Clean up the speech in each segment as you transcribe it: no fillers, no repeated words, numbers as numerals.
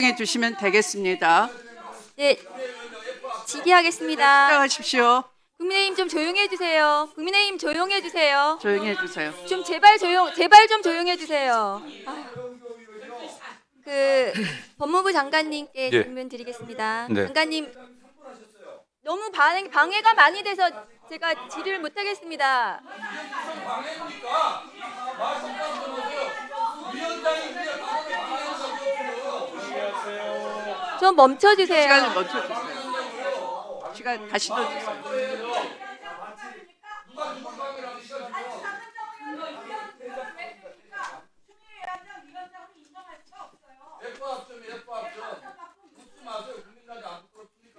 해 주시면 되겠습니다. 네, 질의하겠습니다. 시작하십시오. 국민의힘 좀 조용해 주세요. 국민의힘 조용해 주세요. 조용히 해주세요. 좀 제발 좀 조용해 주세요. 법무부 장관님께 예. 질문 드리겠습니다. 네. 장관님 너무 방해가 많이 돼서 제가 질의를 못 하겠습니다. 좀 멈춰 주세요. 시간을 멈춰주세요. 시간 다시 넣어주세요.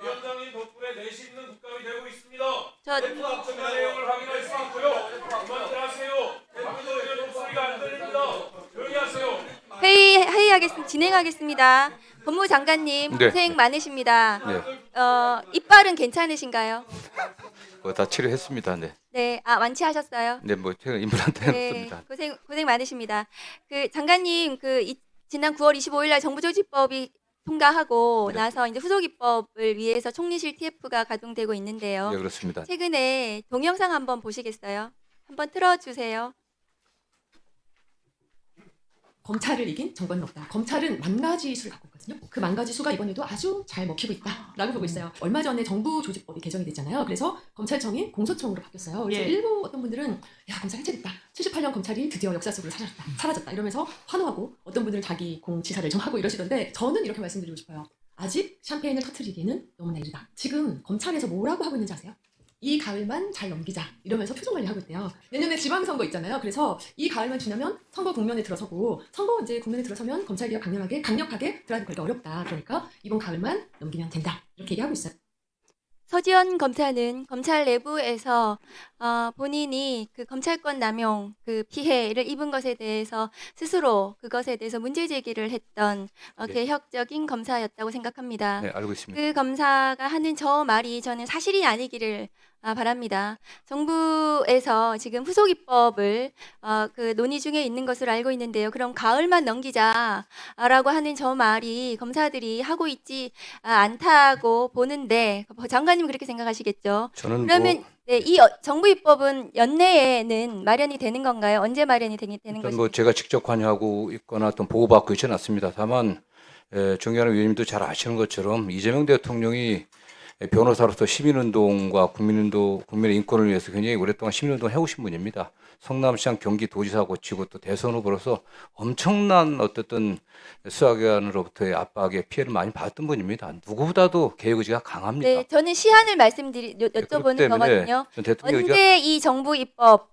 위원장님 덕분에 내실 있는 국감이 되고 있습니다. 저 합정의 내용을 확인할 수 있고요. 그만하세요. 대표도 의원 목소리가 안 들립니다. 조용히 하세요. 회의하겠습니다. 진행하겠습니다. 법무부 장관님 네. 고생 많으십니다. 네, 이빨은 괜찮으신가요? 그거 다 치료했습니다. 네, 네, 완치하셨어요? 네, 뭐 제가 임플란트 네, 했습니다. 고생 많으십니다. 장관님 지난 9월 25일 날 정부조직법이 통과하고 네. 나서 이제 후속입법을 위해서 총리실 TF가 가동되고 있는데요. 네, 그렇습니다. 최근에 동영상 한번 보시겠어요? 한번 틀어주세요. 검찰을 이긴 정권은 없다. 검찰은 만 가지 수를 갖고 있거든요. 그 만 가지 수가 이번에도 아주 잘 먹히고 있다라고 보고 있어요. 얼마 전에 정부조직법이 개정이 됐잖아요. 그래서 검찰청이 공소청으로 바뀌었어요. 그래서 일부 어떤 분들은 야 검찰 해체됐다. 78년 검찰이 드디어 역사 속으로 사라졌다 이러면서 환호하고 어떤 분들은 자기 공지사를 좀 하고 이러시던데 저는 이렇게 말씀드리고 싶어요. 아직 샴페인을 터트리기는 너무나 이르다. 지금 검찰에서 뭐라고 하고 있는지 아세요? 이 가을만 잘 넘기자 이러면서 표정 관리하고 있대요. 내년에 지방선거 있잖아요. 그래서 이 가을만 지나면 선거 국면에 들어서고 선거 이제 국면에 들어서면 검찰개혁 강력하게 드라이브 걸기가 어렵다. 그러니까 이번 가을만 넘기면 된다. 이렇게 얘기하고 있어요. 서지현 검사는 검찰 내부에서 본인이 그 검찰권 남용 그 피해를 입은 것에 대해서 스스로 그것에 대해서 문제 제기를 했던 네. 개혁적인 검사였다고 생각합니다. 네, 알고 있습니다. 그 검사가 하는 저 말이 저는 사실이 아니기를 바랍니다. 정부에서 지금 후속입법을 논의 중에 있는 것으로 알고 있는데요. 그럼 가을만 넘기자라고 하는 저 말이 검사들이 하고 있지 않다고 보는데 장관님 그렇게 생각하시겠죠? 저는 그러면 뭐 네, 이 정부 입법은 연내에는 마련이 되는 건가요? 언제 마련이 되는 일단 것인가요? 뭐 제가 직접 관여하고 있거나 어떤 보고받고 있지는 않습니다. 다만 존경하는 위원님도 잘 아시는 것처럼 이재명 대통령이 변호사로서 시민운동과 국민의 인권을 위해서 굉장히 오랫동안 시민운동을 해오신 분입니다. 성남시장 경기도지사 고치고 또 대선 후보로서 엄청난 어쨌든 수사기관으로부터의 압박에 피해를 많이 받았던 분입니다. 누구보다도 개혁 의지가 강합니다. 네, 저는 시한을 그렇기 여쭤보는 때문에 거거든요. 전 대통령 의지가 언제 이 정부 입법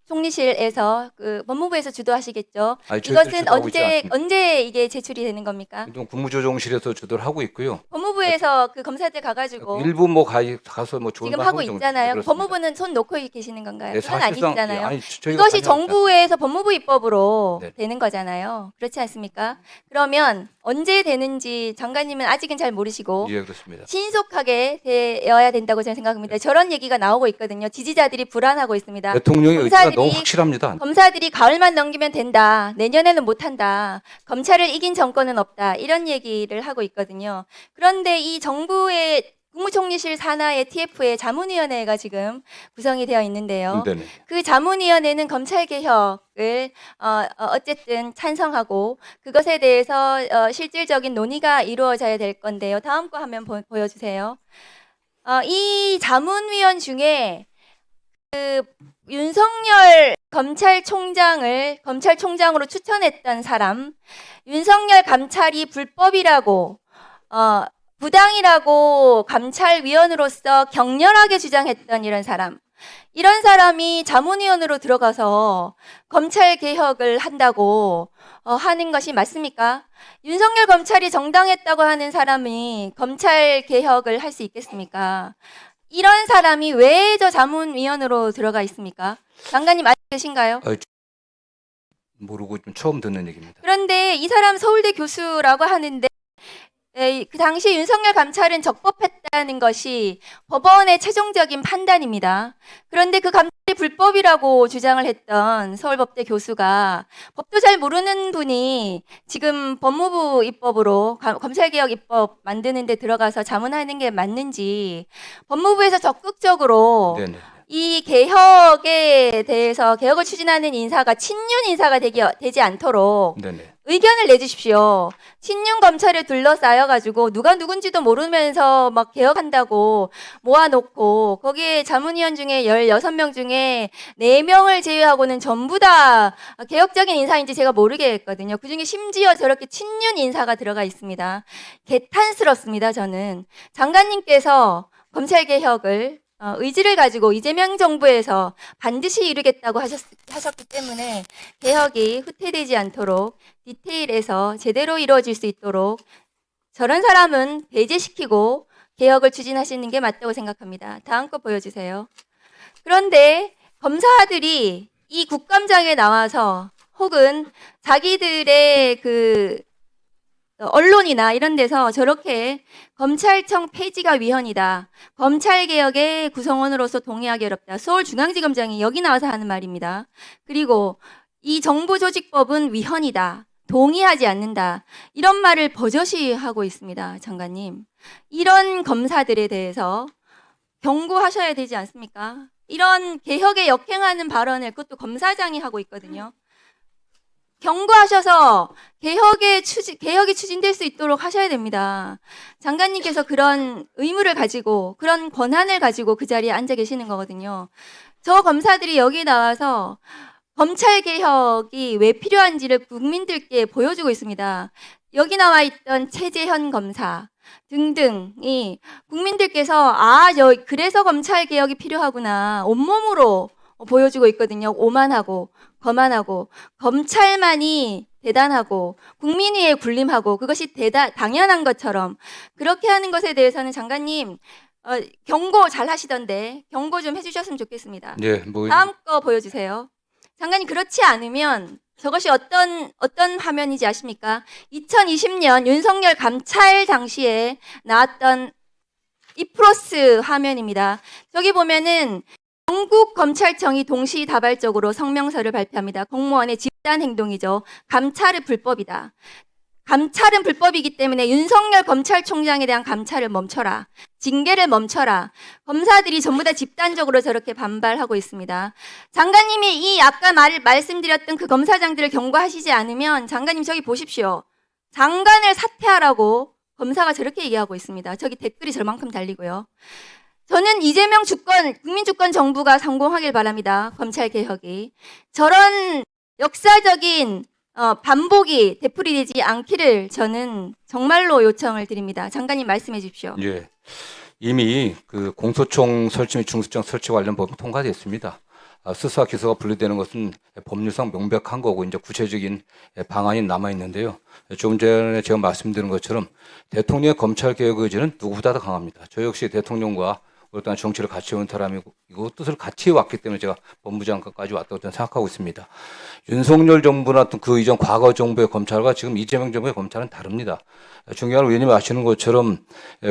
총리실에서 법무부에서 주도하시겠죠? 아니, 저희들이 이것은 주도하고 있지 않습니다. 언제 이게 제출이 되는 겁니까? 국무조정실에서 주도를 하고 있고요. 법무부에서 그 검사들 가가지고 일부 뭐 가서 뭐 좋은 지금 말 하고 정도 있잖아요. 그렇습니다. 법무부는 손 놓고 계시는 건가요? 네, 그건 사실상 아니잖아요. 아니, 저희가 이것이 관여하지 정부에서 법무부 입법으로 네. 되는 거잖아요. 그렇지 않습니까? 그러면 언제 되는지 장관님은 아직은 잘 모르시고 예, 그렇습니다. 신속하게 되어야 된다고 저는 생각합니다. 저런 얘기가 나오고 있거든요. 지지자들이 불안하고 있습니다. 대통령의 의지가 검사들이- 너무 확실합니다. 검사들이 가을만 넘기면 된다. 내년에는 못한다. 검찰을 이긴 정권은 없다. 이런 얘기를 하고 있거든요. 그런데 이 정부의 국무총리실 산하의 TF의 자문위원회가 지금 구성이 되어 있는데요. 네네. 그 자문위원회는 검찰개혁을 어쨌든 찬성하고 그것에 대해서 실질적인 논의가 이루어져야 될 건데요. 다음 거 화면 보여주세요. 이 자문위원 중에 윤석열 검찰총장으로 추천했던 사람, 윤석열 감찰이 불법이라고 부당이라고 감찰위원으로서 격렬하게 주장했던 이런 사람이 자문위원으로 들어가서 검찰 개혁을 한다고 하는 것이 맞습니까? 윤석열 검찰이 정당했다고 하는 사람이 검찰 개혁을 할 수 있겠습니까? 이런 사람이 왜 저 자문위원으로 들어가 있습니까? 장관님 알고 계신가요? 모르고 좀 처음 듣는 얘기입니다. 그런데 이 사람 서울대 교수라고 하는데 그 당시 윤석열 감찰은 적법했다. 맞다는 것이 법원의 최종적인 판단입니다. 그런데 그 감찰이 불법이라고 주장을 했던 서울법대 교수가 법도 잘 모르는 분이 지금 법무부 입법으로 검찰개혁 입법 만드는 데 들어가서 자문하는 게 맞는지 법무부에서 적극적으로 네네. 이 개혁에 대해서 개혁을 추진하는 인사가 친윤 인사가 되지 않도록 네네. 의견을 내주십시오. 친윤 검찰에 둘러싸여가지고 누가 누군지도 모르면서 막 개혁한다고 모아놓고 거기에 자문위원 중에 16명 중에 4명을 제외하고는 전부 다 개혁적인 인사인지 제가 모르겠거든요. 그중에 심지어 저렇게 친윤 인사가 들어가 있습니다. 개탄스럽습니다. 저는 장관님께서 검찰개혁을 의지를 가지고 이재명 정부에서 반드시 이루겠다고 하셨기 때문에 개혁이 후퇴되지 않도록 디테일에서 제대로 이루어질 수 있도록 저런 사람은 배제시키고 개혁을 추진하시는 게 맞다고 생각합니다. 다음 거 보여주세요. 그런데 검사들이 이 국감장에 나와서 혹은 자기들의 그 언론이나 이런 데서 저렇게 검찰청 폐지가 위헌이다. 검찰개혁의 구성원으로서 동의하기 어렵다. 서울중앙지검장이 여기 나와서 하는 말입니다. 그리고 이 정부조직법은 위헌이다. 동의하지 않는다. 이런 말을 버젓이 하고 있습니다. 장관님. 이런 검사들에 대해서 경고하셔야 되지 않습니까? 이런 개혁에 역행하는 발언을 그것도 검사장이 하고 있거든요. 경고하셔서 개혁이 추진될 수 있도록 하셔야 됩니다. 장관님께서 그런 의무를 가지고 그런 권한을 가지고 그 자리에 앉아 계시는 거거든요. 저 검사들이 여기 나와서 검찰 개혁이 왜 필요한지를 국민들께 보여주고 있습니다. 여기 나와 있던 최재현 검사 등등이 국민들께서 그래서 검찰 개혁이 필요하구나 온몸으로 보여주고 있거든요. 오만하고 거만하고 검찰만이 대단하고 국민위에 군림하고 그것이 당연한 것처럼 그렇게 하는 것에 대해서는 장관님 경고 잘 하시던데 경고 좀 해주셨으면 좋겠습니다. 네, 다음 거 보여주세요. 장관님 그렇지 않으면 저것이 어떤 화면인지 아십니까? 2020년 윤석열 감찰 당시에 나왔던 이프로스 화면입니다. 저기 보면은 전국 검찰청이 동시다발적으로 성명서를 발표합니다. 공무원의 집단 행동이죠. 감찰은 불법이다. 감찰은 불법이기 때문에 윤석열 검찰총장에 대한 감찰을 멈춰라. 징계를 멈춰라. 검사들이 전부 다 집단적으로 저렇게 반발하고 있습니다. 장관님이 이 아까 말씀드렸던 그 검사장들을 경고하시지 않으면 장관님 저기 보십시오. 장관을 사퇴하라고 검사가 저렇게 얘기하고 있습니다. 저기 댓글이 저만큼 달리고요. 저는 이재명 국민주권 정부가 성공하길 바랍니다. 검찰개혁이. 저런 역사적인 반복이 되풀이되지 않기를 저는 정말로 요청을 드립니다. 장관님 말씀해 주십시오. 예. 이미 그 공소청 설치 및 중수청 설치 관련 법은 통과됐습니다. 수사 기소가 분리되는 것은 법률상 명백한 거고 이제 구체적인 방안이 남아 있는데요. 조금 전에 제가 말씀드린 것처럼 대통령의 검찰 개혁 의지는 누구보다도 강합니다. 저 역시 대통령과 오랫동안 정치를 같이 해온 사람이고 이거 뜻을 같이 해왔기 때문에 제가 법무장관까지 왔다고 저는 생각하고 있습니다. 윤석열 정부나 그 이전 과거 정부의 검찰과 지금 이재명 정부의 검찰은 다릅니다. 중요한 의원님 아시는 것처럼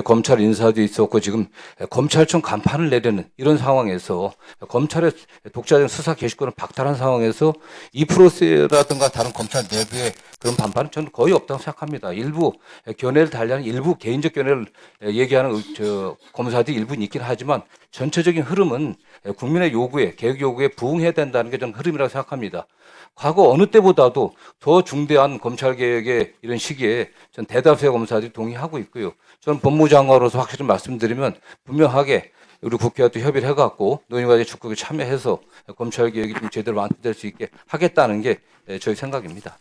검찰 인사도 있었고 지금 검찰청 간판을 내려는 이런 상황에서 검찰의 독자적인 수사 개시권을 박탈한 상황에서 이 프로세스라든가 다른 검찰 내부의 그런 반발은 저는 거의 없다고 생각합니다. 일부 견해를 달리하는 일부 개인적 견해를 얘기하는 검사들이 일부는 있긴 하지만 전체적인 흐름은 국민의 요구에 개혁 요구에 부응해야 된다는 게 저는 흐름이라고 생각합니다. 과거 어느 때보다도 더 중대한 검찰개혁의 이런 시기에 전 대다수의 검사들이 동의하고 있고요. 저는 법무장관으로서 확실히 말씀드리면 분명하게 우리 국회와 또 협의를 해갖고 논의과제 적극에 참여해서 검찰개혁이 좀 제대로 완성될 수 있게 하겠다는 게 저희 생각입니다.